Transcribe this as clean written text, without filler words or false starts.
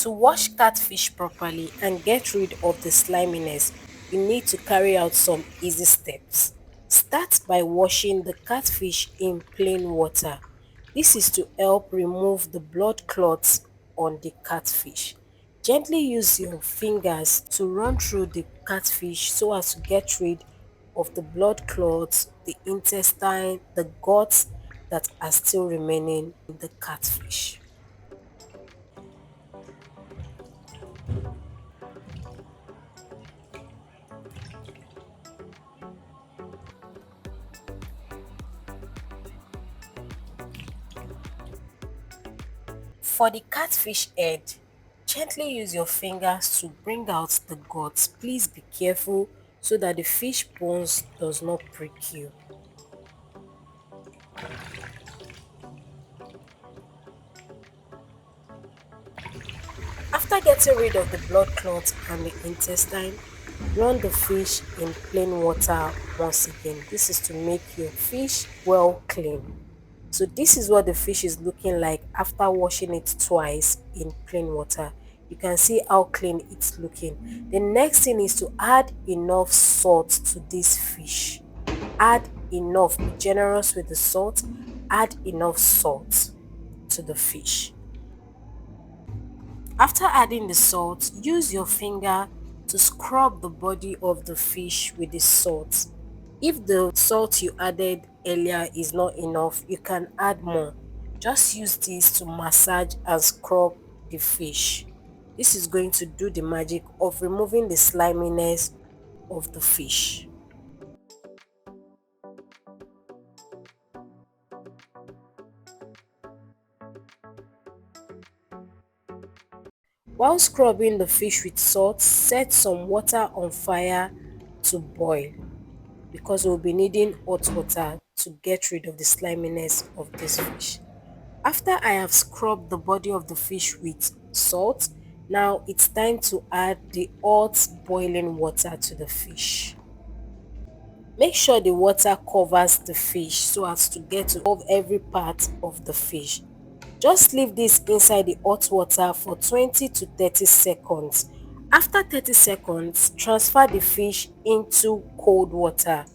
To wash catfish properly and get rid of the sliminess, you need to carry out some easy steps. Start by washing the catfish in plain water. This is to help remove the blood clots on the catfish. Gently use your fingers to run through the catfish so as to get rid of the blood clots, the intestine, the guts that are still remaining in the catfish. For the catfish head, gently use your fingers to bring out the guts. Please be careful so that the fish bones does not prick you. After getting rid of the blood clots and the intestine, run the fish in plain water once again. This is to make your fish well clean. So this is what the fish is looking like after washing it twice in plain water. You can see how clean it's looking. The next thing is to add enough salt to this fish. Add enough, be generous with the salt. Add enough salt to the fish. After adding the salt, use your finger to scrub the body of the fish with the salt. If the salt you added earlier is not enough, you can add more. Just use this to massage and scrub the fish. This is going to do the magic of removing the sliminess of the fish. While scrubbing the fish with salt, set some water on fire to boil because we'll be needing hot water to get rid of the sliminess of this fish. After I have scrubbed the body of the fish with salt, now it's time to add the hot boiling water to the fish. Make sure the water covers the fish so as to get to of every part of the fish. Just leave this inside the hot water for 20 to 30 seconds. After 30 seconds, transfer the fish into cold water.